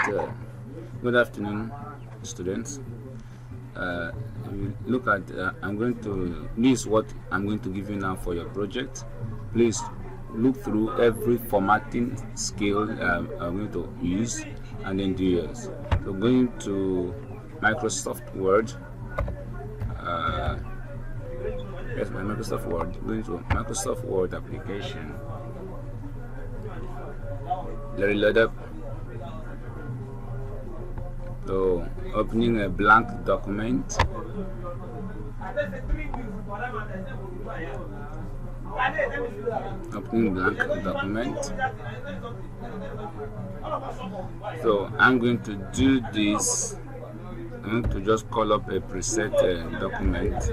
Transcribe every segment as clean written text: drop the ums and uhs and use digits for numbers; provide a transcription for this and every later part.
Good afternoon, students. Look at this is what I'm going to give you now for your project. Please look through every formatting skill I'm going to use and then do yours. So going to Microsoft Word. Yes, my Microsoft Word. Going to Microsoft Word application. Let it load up. So opening a blank document. Opening blank document. So I'm going to do this. I'm going to just call up a preset document.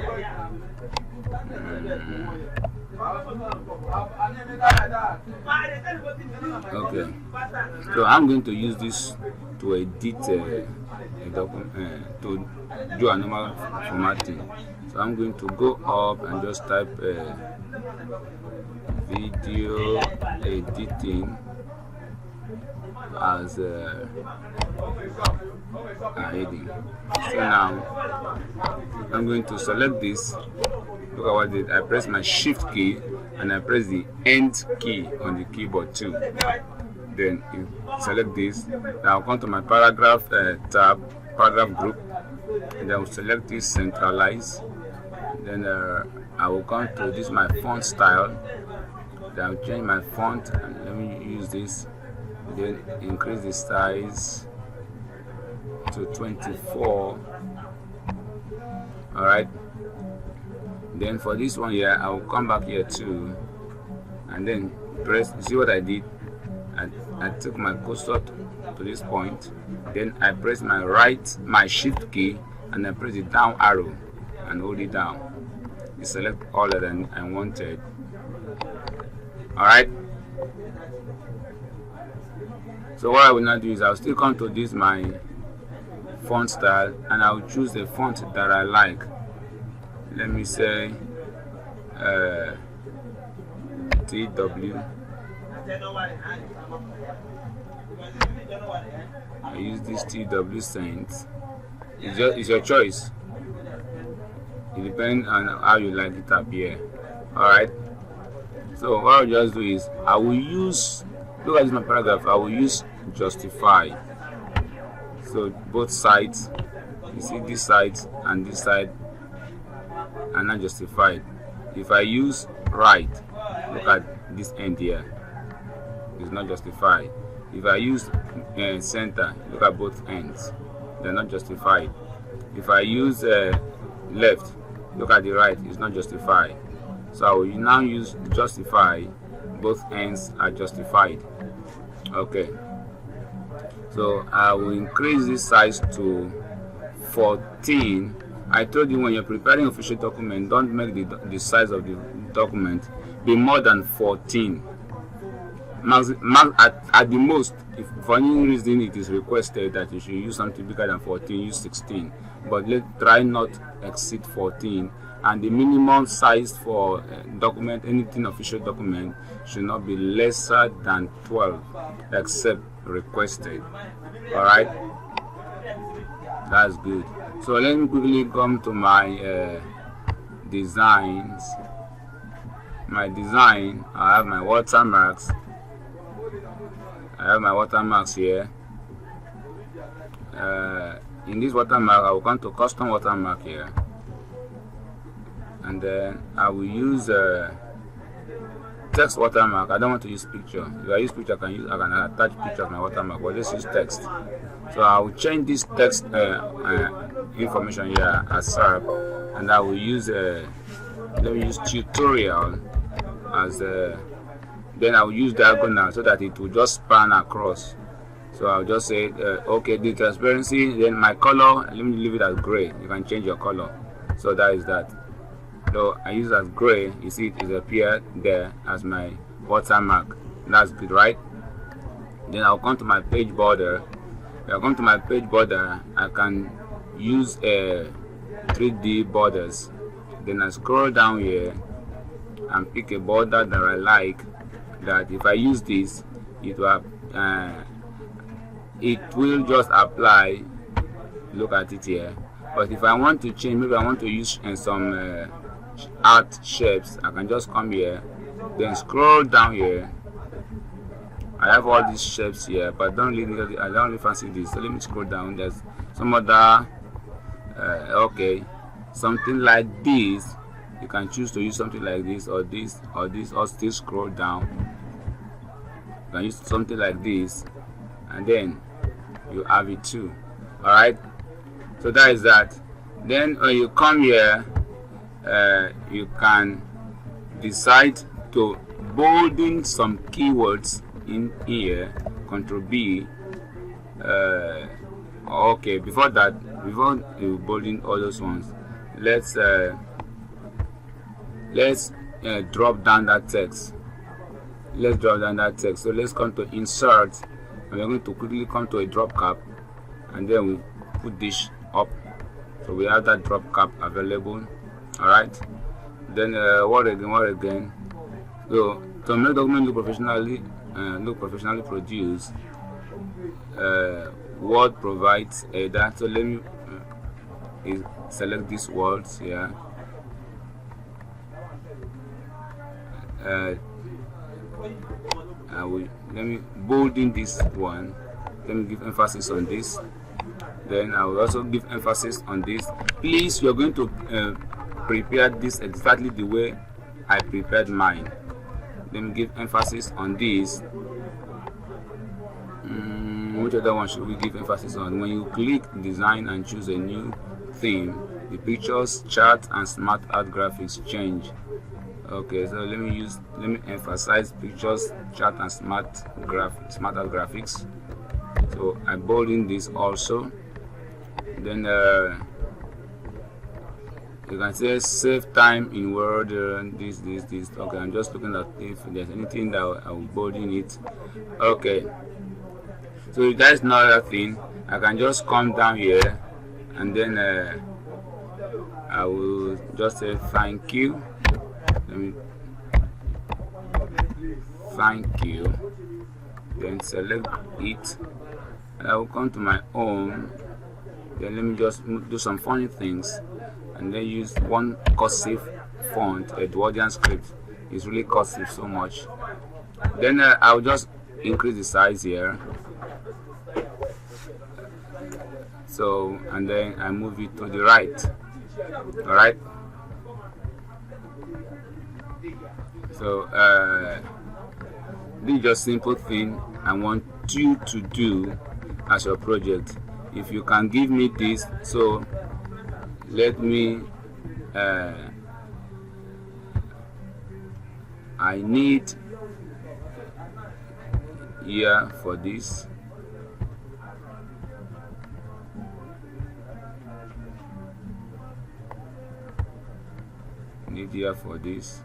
Okay, so I'm going to use this to edit a document, to do a normal formatting. So I'm going to go up and just type video editing as heading. So now I'm going to select this. Look at what I did. I press my shift key and I press the end key on the keyboard too. Then you select this. Now I'll come to my paragraph tab, paragraph group, and then I'll select this centralize. Then I will come to this my font style. Then I'll change my font and let me use this. Then increase the size to 24. Alright. Then for this one here, I will come back here too, and then press. See what I did? I took my cursor to this point. Then I press my shift key, and I press the down arrow and hold it down. You select all that I wanted. All right. So what I will now do is I'll still come to this my font style, and I'll choose the font that I like. Let me say TW. I use this TW Saint. It's your choice. It depends on how you like it up here. Alright. So what I'll just do is I will use, look at this my paragraph, I will use justify. So both sides, you see this side and this side are not justified. If I use right, look at this end here, it's not justified. If I use center, look at both ends, they're not justified. If I use left, look at the right, it's not justified. So I will now use justify, both ends are justified. Okay, so I will increase this size to 14. I told you when you're preparing official document, don't make the size of the document be more than 14. Max at the most, if for any reason it is requested that you should use something bigger than 14, use 16. But try not exceed 14. And the minimum size for document, anything official document, should not be lesser than 12, except requested. All right, that's good. So let me quickly come to my designs. My design, I have my watermarks. I have my watermarks here. In this watermark, I will come to custom watermark here, and then I will use text watermark. I don't want to use picture. If I use picture, I can attach picture of my watermark, but let's use text. So I will change this text information here as SARP, and I will use let me use tutorial as then I will use diagonal so that it will just span across. So I'll just say okay, the transparency, then my color, let me leave it as gray. You can change your color. So that is that. So I use it as gray. You see it appear there as my watermark. That's good, right? Then I'll come to my page border. When I come to my page border, I can use 3D borders. Then I scroll down here and pick a border that I like, that if I use this, it will it will just apply. Look at it here. But if I want to change, maybe I want to use some art shapes, I can just come here, then scroll down here. I have all these shapes here, but I don't really fancy this. So let me scroll down. There's some other okay, something like this. You can choose to use something like this, or this, or this, or still scroll down. You can use something like this, and then you have it too. Alright, so that is that. Then when you come here, you can decide to bolden some keywords in here. Control B. Okay, before you bolden all those ones, let's drop down that text. So let's come to insert, and we're going to quickly come to a drop cap, and then we put this up, so we have that drop cap available. All right, then what again? So to make document look professionally produced, Word provides that. So let me select these words here. Let me bolden this one. Let me give emphasis on this. Then I will also give emphasis on this. Please, you're going to prepare this exactly the way I prepared mine. Let me give emphasis on this. Which other one should we give emphasis on? When you click design and choose a new theme, the pictures, chart, and smart art graphics change. Okay, so let me emphasize pictures, chart, and smart art graphics. So I bolden this also. Then you can say save time in Word. This. Okay, I'm just looking at if there's anything that I will bolden it. Okay. So that's another thing. I can just come down here, and then I will just say thank you. Let me thank you. Then select it, and I will come to my own. Then let me just do some funny things, and then use one cursive font, Edwardian script. It's really cursive so much. Then I'll just increase the size here. So, and then I move it to the right. All right. So this is just simple thing I want you to do as your project. If you can give me this, so let me I need here for this. Need here for this.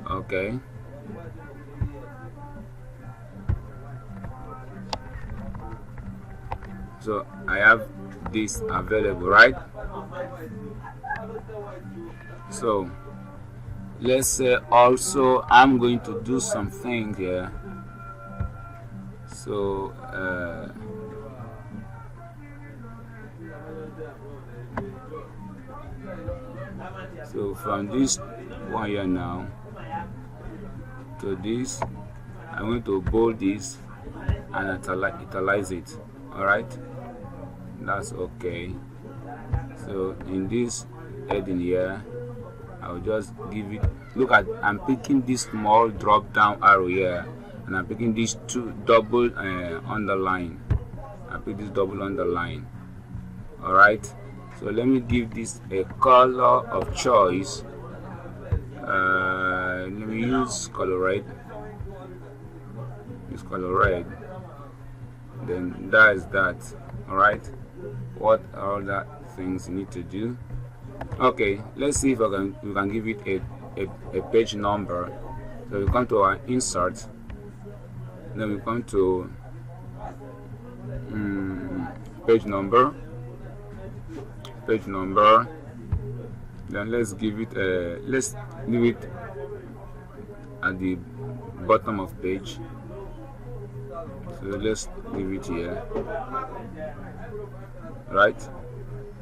Okay. So I have this available, right? So let's say also I'm going to do something here. So so from this one here now to this, I'm going to bold this and italize it. All right, that's okay. So in this heading here, I'll just give it, look at, I'm picking this small drop down arrow here, and I'm picking these two double underline. I pick this double underline. All right, so let me give this a color of choice. Let me use color red. Use color red. Then that is that. All right, what are other things you need to do? Okay, let's see if we can give it a page number. So we come to our insert, then we come to page number. page number. Then let's give it let's leave it at the bottom of page. So let's leave it here, right?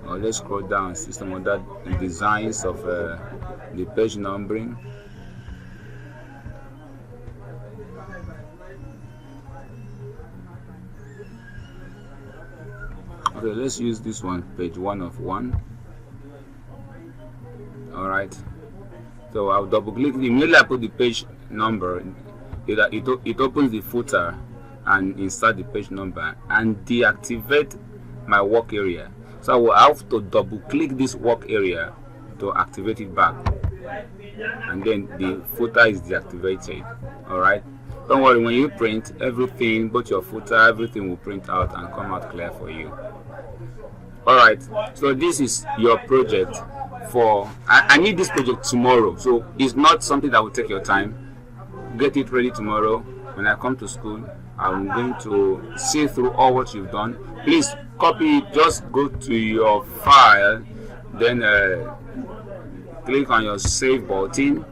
Or let's scroll down, see some other designs of the page numbering. Okay, let's use this one, page 1 of 1. Alright, so I'll double click. Immediately I put the page number, it opens the footer and insert the page number and deactivate my work area. So I will have to double click this work area to activate it back, and then the footer is deactivated. Alright, don't worry, when you print everything, both your footer, everything will print out and come out clear for you. Alright, so this is your project for I need this project tomorrow, so it's not something that will take your time. Get it ready tomorrow. When I come to school, I'm going to see through all what you've done. Please copy it. Just go to your file, then click on your save button,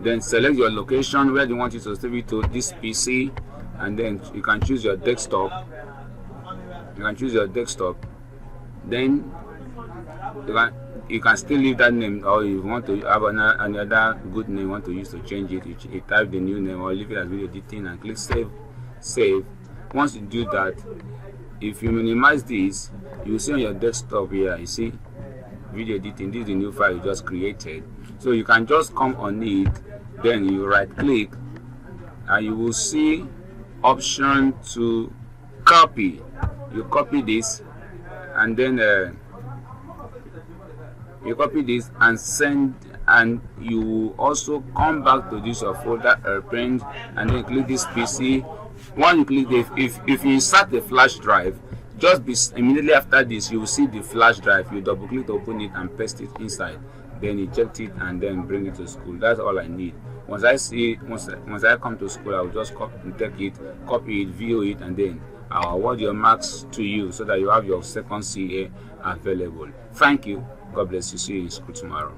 then select your location where you want it to save it to, this PC, and then you can choose your desktop. Then you can still leave that name, or if you want to have another good name you want to use to change it, you type the new name or leave it as video editing and click save. Once you do that, if you minimize this, you will see on your desktop here, you see video editing. This is the new file you just created. So you can just come on it, then you right click and you will see option to copy. You copy this, and then you copy this and send, and you also come back to this your folder airplane and then click this PC. When you click this, if you insert the flash drive, just immediately after this you will see the flash drive. You double click to open it and paste it inside, then eject it and then bring it to school. That's all I need. Once I come to school, I will just take it, copy it, view it, and then I'll award your marks to you so that you have your second CA available. Thank you. God bless you. See you in school tomorrow.